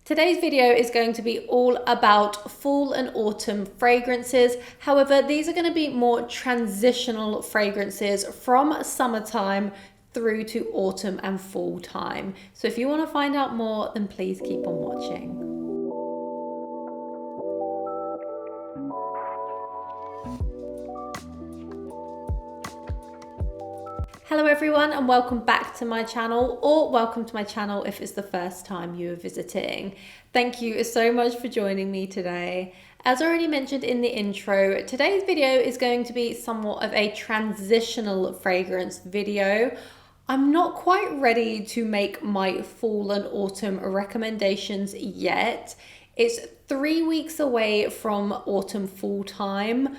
Today's video is going to be all about fall and autumn fragrances. However, these are going to be more transitional fragrances from summertime through to autumn and fall time. So if you want to find out more, then please keep on watching. Hello everyone and welcome back to my channel, or welcome to my channel if it's the first time you are visiting. Thank you so much for joining me today. As already mentioned in the intro, today's video is going to be somewhat of a transitional fragrance video. I'm not quite ready to make my fall and autumn recommendations yet. It's 3 weeks away from autumn fall time,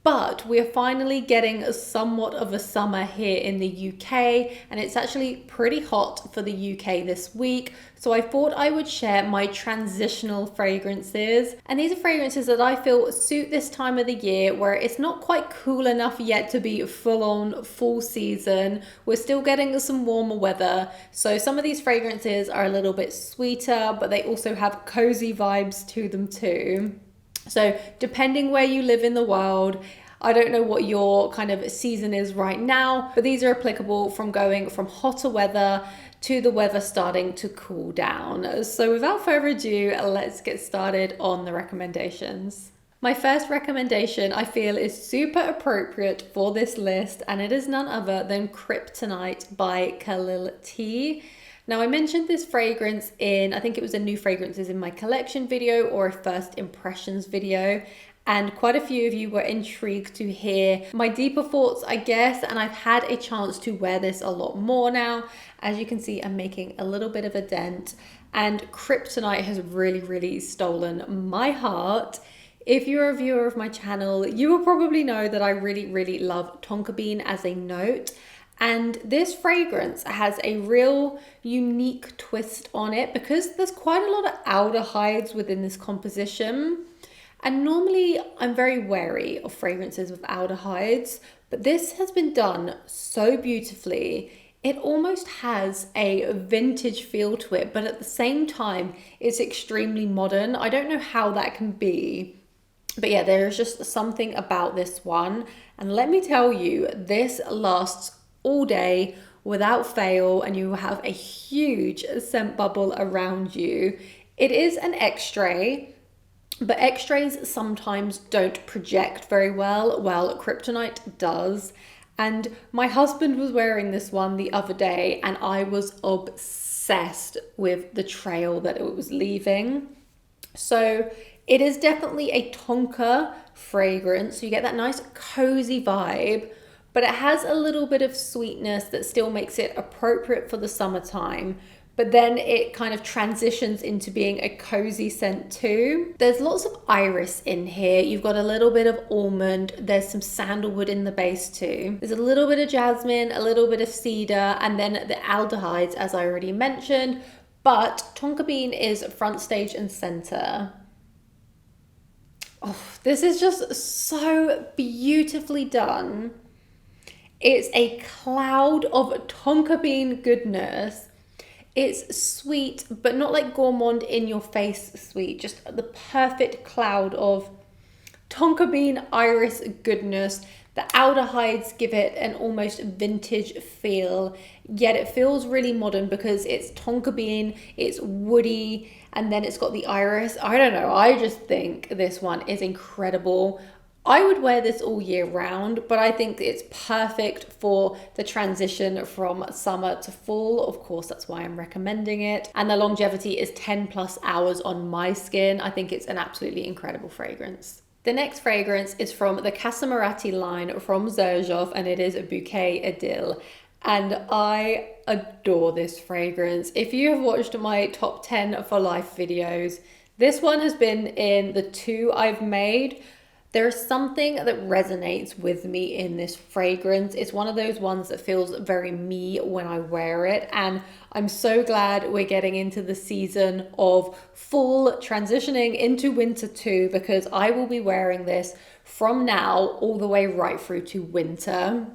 but we're finally getting somewhat of a summer here in the UK, and it's actually pretty hot for the UK this week. So I thought I would share my transitional fragrances. And these are fragrances that I feel suit this time of the year where it's not quite cool enough yet to be full on fall season. We're still getting some warmer weather. So some of these fragrances are a little bit sweeter, but they also have cozy vibes to them too. So depending where you live in the world, I don't know what your kind of season is right now, but these are applicable from going from hotter weather to the weather starting to cool down. So without further ado, let's get started on the recommendations. My first recommendation I feel is super appropriate for this list, and it is none other than Kryptonite by Khalil T. Now, I mentioned this fragrance in, I think it was a new fragrances in my collection video or a first impressions video, and quite a few of you were intrigued to hear my deeper thoughts, I guess, and I've had a chance to wear this a lot more now. As you can see, I'm making a little bit of a dent, and Kryptonite has really stolen my heart. If you're a viewer of my channel, you will probably know that I really love tonka bean as a note. And this fragrance has a real unique twist on it because there's quite a lot of aldehydes within this composition. And normally I'm very wary of fragrances with aldehydes, but this has been done so beautifully. It almost has a vintage feel to it, but at the same time, it's extremely modern. I don't know how that can be, but yeah, there's just something about this one. And let me tell you, this lasts all day without fail, and you will have a huge scent bubble around you. It is an extrait, but extraits sometimes don't project very well. Well, Kryptonite does. And my husband was wearing this one the other day, and I was obsessed with the trail that it was leaving. So it is definitely a tonka fragrance. So you get that nice cozy vibe, but it has a little bit of sweetness that still makes it appropriate for the summertime. But then it kind of transitions into being a cozy scent too. There's lots of iris in here. You've got a little bit of almond. There's some sandalwood in the base too. There's a little bit of jasmine, a little bit of cedar, and then the aldehydes, as I already mentioned. But tonka bean is front stage and center. Oh, this is just so beautifully done. It's a cloud of tonka bean goodness. It's sweet, but not like gourmand in your face sweet, just the perfect cloud of tonka bean iris goodness. The aldehydes give it an almost vintage feel, yet it feels really modern because it's tonka bean, it's woody, and then it's got the iris. I don't know, I just think this one is incredible. I would wear this all year round, but I think it's perfect for the transition from summer to fall. Of course, that's why I'm recommending it. And the longevity is 10+ hours on my skin. I think it's an absolutely incredible fragrance. The next fragrance is from the Casamorati line from Xerjoff, and it is a Bouquet Ideale. And I adore this fragrance. If you have watched my top 10 for life videos, this one has been in the 2 I've made. There's something that resonates with me in this fragrance. It's one of those ones that feels very me when I wear it. And I'm so glad we're getting into the season of fall, transitioning into winter too, because I will be wearing this from now all the way right through to winter.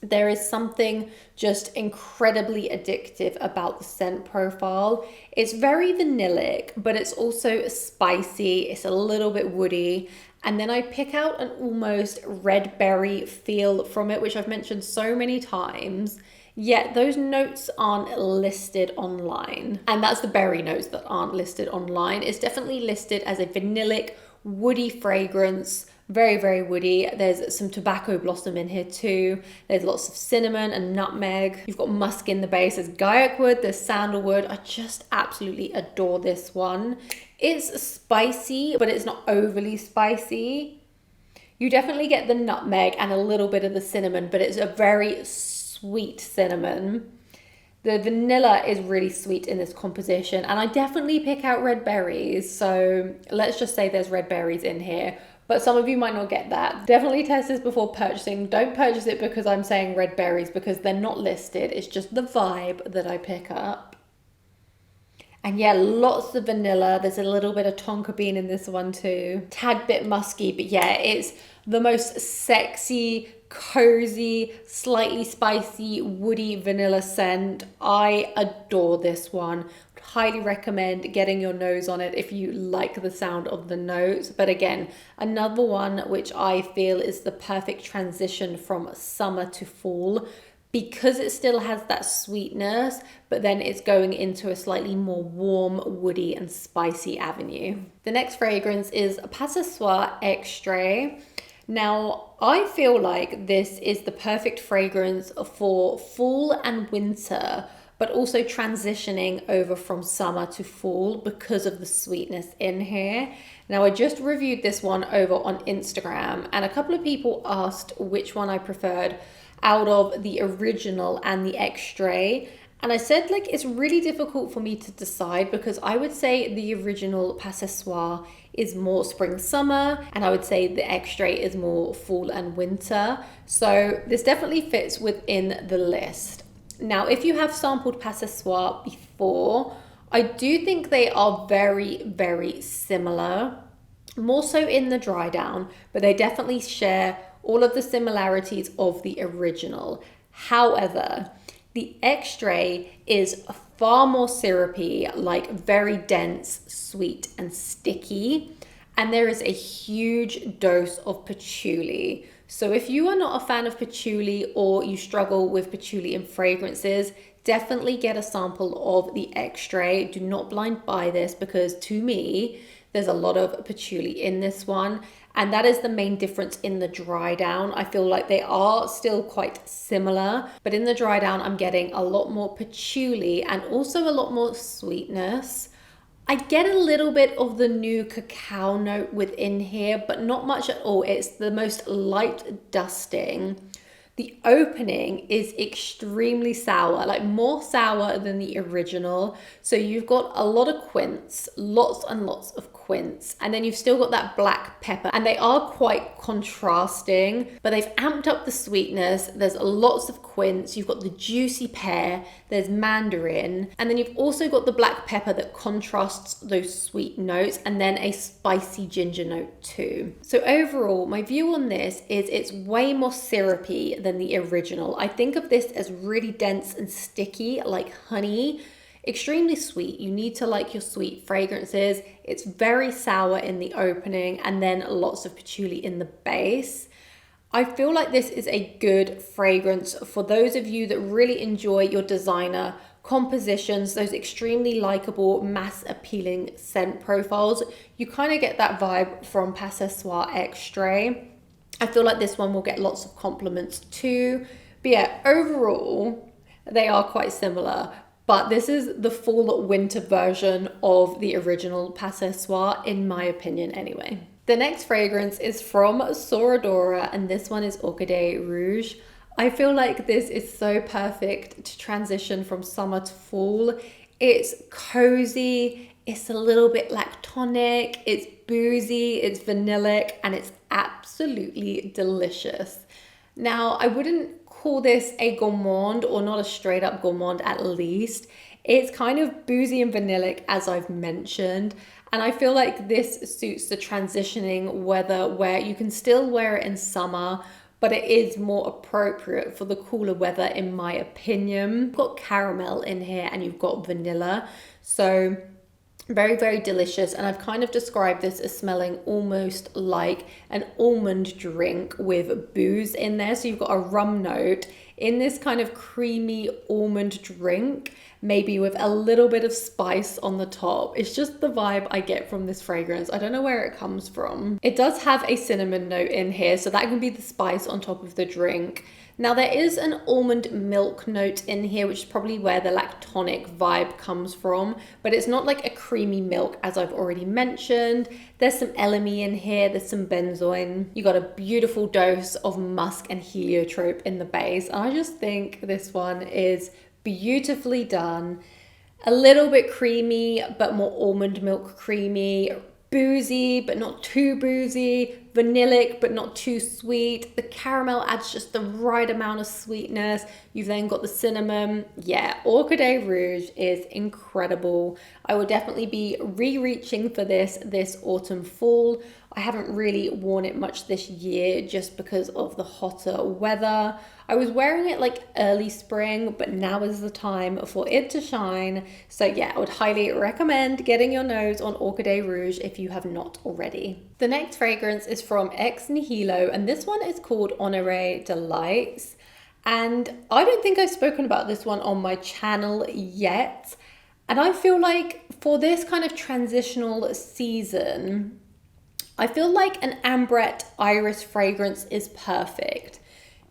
There is something just incredibly addictive about the scent profile. It's very vanillic, but it's also spicy. It's a little bit woody. And then I pick out an almost red berry feel from it, which I've mentioned so many times. Yet those notes aren't listed online. And that's the berry notes that aren't listed online. It's definitely listed as a vanillic, woody fragrance. Very, very woody. There's some tobacco blossom in here too. There's lots of cinnamon and nutmeg. You've got musk in the base. There's guaiac wood, there's sandalwood. I just absolutely adore this one. It's spicy, but it's not overly spicy. You definitely get the nutmeg and a little bit of the cinnamon, but it's a very sweet cinnamon. The vanilla is really sweet in this composition, and I definitely pick out red berries. So let's just say there's red berries in here. But some of you might not get that. Definitely test this before purchasing. Don't purchase it because I'm saying red berries, because they're not listed. It's just the vibe that I pick up. And yeah, lots of vanilla. There's a little bit of tonka bean in this one too. Tad bit musky, but yeah, it's the most sexy, cozy, slightly spicy, woody vanilla scent. I adore this one. Highly recommend getting your nose on it if you like the sound of the notes. But again, another one which I feel is the perfect transition from summer to fall, because it still has that sweetness, but then it's going into a slightly more warm, woody and spicy avenue. The next fragrance is Ce Soir Extrait. Now, I feel like this is the perfect fragrance for fall and winter, but also transitioning over from summer to fall because of the sweetness in here. Now, I just reviewed this one over on Instagram, and a couple of people asked which one I preferred out of the original and the extrait. And I said, like, it's really difficult for me to decide, because I would say the original Ce Soir is more spring summer, and I would say the extrait is more fall and winter. So this definitely fits within the list. Now, if you have sampled Ce Soir before, I do think they are very, very similar, more so in the dry down, but they definitely share all of the similarities of the original. However, the extrait is far more syrupy, like very dense, sweet and sticky. And there is a huge dose of patchouli. So if you are not a fan of patchouli, or you struggle with patchouli in fragrances, definitely get a sample of the extrait. Do not blind buy this, because to me, there's a lot of patchouli in this one. And that is the main difference in the dry down. I feel like they are still quite similar, but in the dry down, I'm getting a lot more patchouli and also a lot more sweetness. I get a little bit of the new cacao note within here, but not much at all. It's the most light dusting. The opening is extremely sour, like more sour than the original. So you've got a lot of quince, lots and lots of quince, and then you've still got that black pepper, and they are quite contrasting, but they've amped up the sweetness. There's lots of quince, you've got the juicy pear, there's mandarin, and then you've also got the black pepper that contrasts those sweet notes, and then a spicy ginger note too. So overall, my view on this is it's way more syrupy than the original. I think of this as really dense and sticky, like honey. Extremely sweet. You need to like your sweet fragrances. It's very sour in the opening, and then lots of patchouli in the base. I feel like this is a good fragrance for those of you that really enjoy your designer compositions, those extremely likable, mass appealing scent profiles. You kind of get that vibe from Ce Soir Extrait. I feel like this one will get lots of compliments too. But yeah, overall, they are quite similar. But this is the fall winter version of the original Ce Soir, in my opinion anyway. The next fragrance is from Sora, and this one is Orchidee Rouge. I feel like this is so perfect to transition from summer to fall. It's cozy, it's a little bit lactonic, it's boozy, it's vanillic, and it's absolutely delicious. Now, I wouldn't call this a gourmand, or not a straight up gourmand at least. It's kind of boozy and vanillic, as I've mentioned. And I feel like this suits the transitioning weather, where you can still wear it in summer, but it is more appropriate for the cooler weather in my opinion. You've got caramel in here and you've got vanilla. So very, very delicious. And I've kind of described this as smelling almost like an almond drink with booze in there. So you've got a rum note in this kind of creamy almond drink, maybe with a little bit of spice on the top. It's just the vibe I get from this fragrance. I don't know where it comes from. It does have a cinnamon note in here, so that can be the spice on top of the drink. Now there is an almond milk note in here, which is probably where the lactonic vibe comes from, but it's not like a creamy milk as I've already mentioned. There's some elemi in here, there's some benzoin. You got a beautiful dose of musk and heliotrope in the base. And I just think this one is beautifully done. A little bit creamy, but more almond milk creamy. Boozy, but not too boozy. Vanillic, but not too sweet. The caramel adds just the right amount of sweetness. You've then got the cinnamon. Yeah, Orchidee Rouge is incredible. I will definitely be re-reaching for this autumn fall. I haven't really worn it much this year just because of the hotter weather. I was wearing it like early spring, but now is the time for it to shine. So yeah, I would highly recommend getting your nose on Orchidee Rouge if you have not already. The next fragrance is from Ex Nihilo, and this one is called Honore Delights. And I don't think I've spoken about this one on my channel yet. And I feel like for this kind of transitional season, I feel like an ambrette iris fragrance is perfect.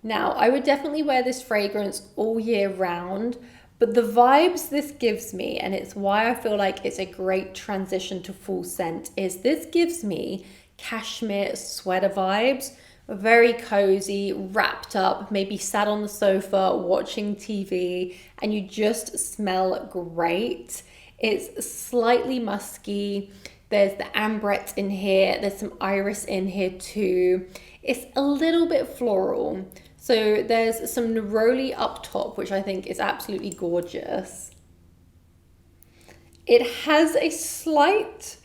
Now, I would definitely wear this fragrance all year round, but the vibes this gives me, and it's why I feel like it's a great transition to full scent, is this gives me cashmere sweater vibes. Very cozy, wrapped up, maybe sat on the sofa watching TV, and you just smell great. It's slightly musky. There's the ambrette in here. There's some iris in here too. It's a little bit floral. So there's some neroli up top, which I think is absolutely gorgeous. It has a slight,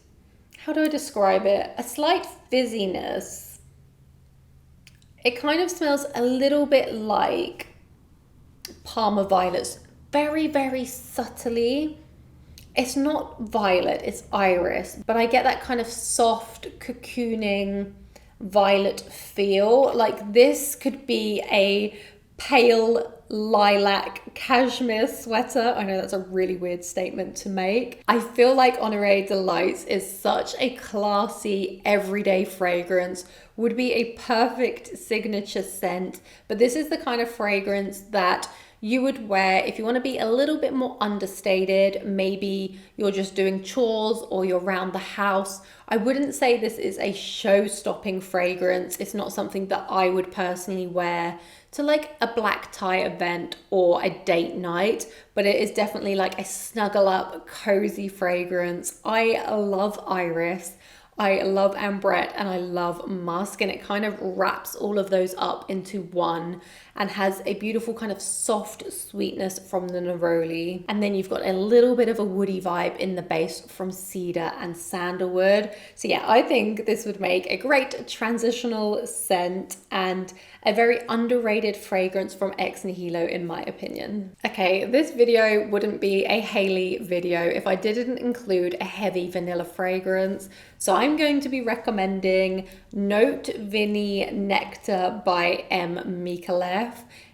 how do I describe it? A slight fizziness. It kind of smells a little bit like Parma violets, very, very subtly. It's not violet, it's iris, but I get that kind of soft, cocooning violet feel. Like this could be a pale lilac cashmere sweater. I know that's a really weird statement to make. I feel like Honore Delights is such a classy, everyday fragrance, would be a perfect signature scent, but this is the kind of fragrance that you would wear if you want to be a little bit more understated. Maybe you're just doing chores or you're around the house. I wouldn't say this is a show-stopping fragrance. It's not something that I would personally wear to like a black tie event or a date night, but it is definitely like a snuggle up, cozy fragrance. I love iris. I love ambrette and I love musk, and it kind of wraps all of those up into one and has a beautiful kind of soft sweetness from the neroli. And then you've got a little bit of a woody vibe in the base from cedar and sandalwood. So yeah, I think this would make a great transitional scent and a very underrated fragrance from Ex Nihilo in my opinion. Okay, this video wouldn't be a Hailey video if I didn't include a heavy vanilla fragrance. So I'm going to be recommending Note Vanille Nectar by M.Micallef.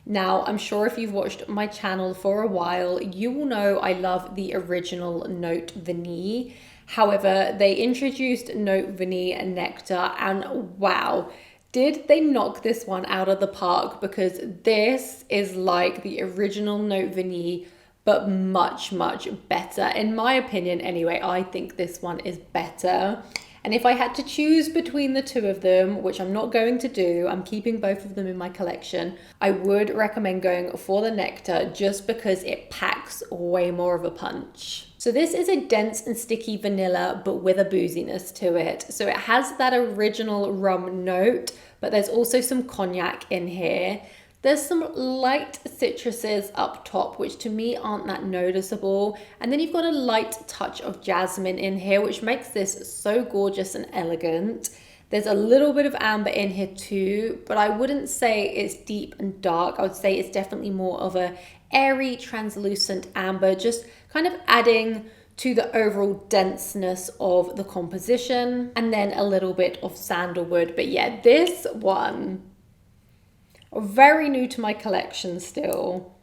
Now, I'm sure if you've watched my channel for a while, you will know I love the original Note Vanille. However, they introduced Note Vanille Nectar, and wow, did they knock this one out of the park, because this is like the original Note Vanille, but much, much better. In my opinion anyway, I think this one is better. And if I had to choose between the two of them, which I'm not going to do, I'm keeping both of them in my collection, I would recommend going for the Nectar just because it packs way more of a punch. So this is a dense and sticky vanilla, but with a booziness to it. So it has that original rum note, but there's also some cognac in here. There's some light citruses up top, which to me aren't that noticeable. And then you've got a light touch of jasmine in here, which makes this so gorgeous and elegant. There's a little bit of amber in here too, but I wouldn't say it's deep and dark. I would say it's definitely more of a airy, translucent amber, just kind of adding to the overall denseness of the composition, and then a little bit of sandalwood. But yeah, this one, very new to my collection still.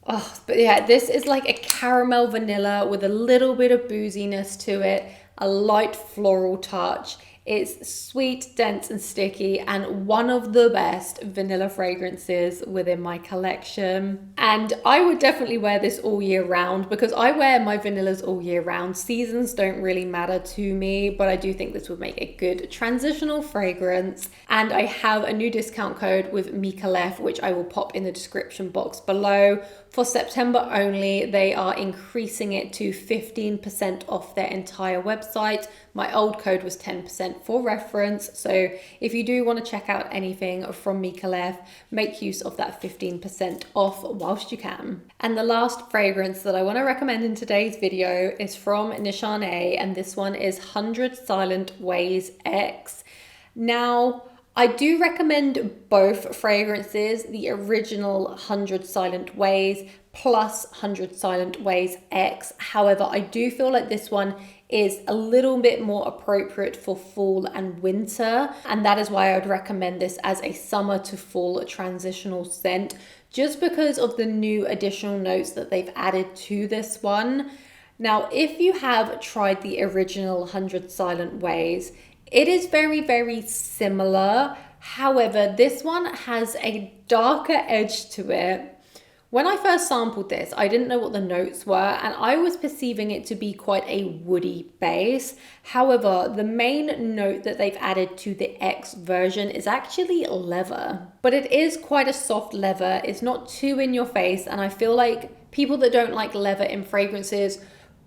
Oh, but yeah, this is like a caramel vanilla with a little bit of booziness to it, a light floral touch. It's sweet, dense and sticky, and one of the best vanilla fragrances within my collection. And I would definitely wear this all year round because I wear my vanillas all year round. Seasons don't really matter to me, but I do think this would make a good transitional fragrance. And I have a new discount code with M.Micallef, which I will pop in the description box below. For September only, they are increasing it to 15% off their entire website. My old code was 10% for reference. So if you do want to check out anything from M.Micallef, make use of that 15% off whilst you can. And the last fragrance that I want to recommend in today's video is from Nishane, and this one is 100 Silent Ways X. Now, I do recommend both fragrances, the original 100 Silent Ways plus 100 Silent Ways X. However, I do feel like this one is a little bit more appropriate for fall and winter, and that is why I would recommend this as a summer to fall transitional scent, just because of the new additional notes that they've added to this one. Now, if you have tried the original 100 Silent Ways, it is very, very similar. However, this one has a darker edge to it. When I first sampled this, I didn't know what the notes were, and I was perceiving it to be quite a woody base. However, the main note that they've added to the X version is actually leather. But it is quite a soft leather. It's not too in your face, and I feel like people that don't like leather in fragrances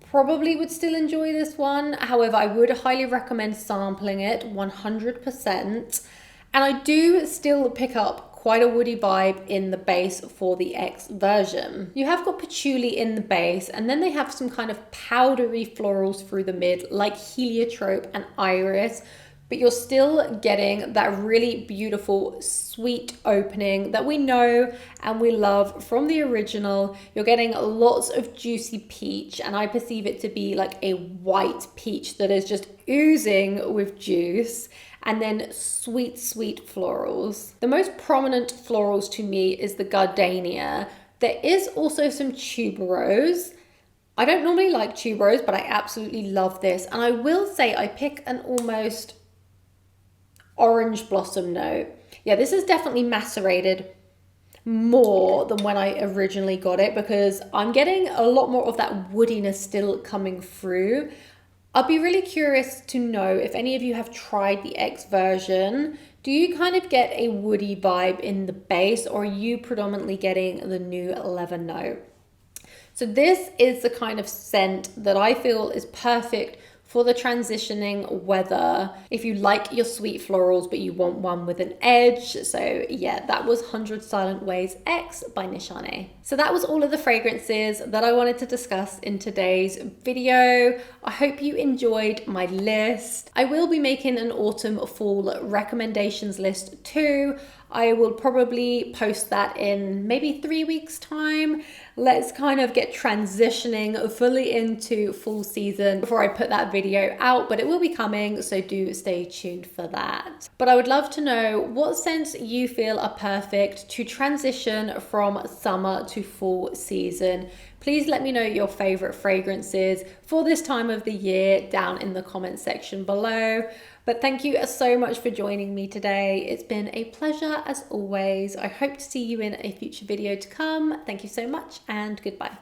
probably would still enjoy this one. However, I would highly recommend sampling it 100%. And I do still pick up quite a woody vibe in the base for the X version. You have got patchouli in the base, and then they have some kind of powdery florals through the mid, like heliotrope and iris, but you're still getting that really beautiful sweet opening that we know and we love from the original. You're getting lots of juicy peach, and I perceive it to be like a white peach that is just oozing with juice, and then sweet, sweet florals. The most prominent florals to me is the gardenia. There is also some tuberose. I don't normally like tuberose, but I absolutely love this. And I will say I pick an almost orange blossom note. Yeah, this is definitely macerated more than when I originally got it, because I'm getting a lot more of that woodiness still coming through. I'll be really curious to know if any of you have tried the X version. Do you kind of get a woody vibe in the base, or are you predominantly getting the new leather note? So this is the kind of scent that I feel is perfect for the transitioning weather. If you like your sweet florals, but you want one with an edge. So yeah, that was 100 Silent Ways X by Nishane. So that was all of the fragrances that I wanted to discuss in today's video. I hope you enjoyed my list. I will be making an autumn fall recommendations list too. I will probably post that in maybe 3 weeks time. Let's kind of get transitioning fully into fall season before I put that video out, but it will be coming, so do stay tuned for that. But I would love to know what scents you feel are perfect to transition from summer to fall season. Please let me know your favorite fragrances for this time of the year down in the comment section below. But thank you so much for joining me today. It's been a pleasure as always. I hope to see you in a future video to come. Thank you so much and goodbye.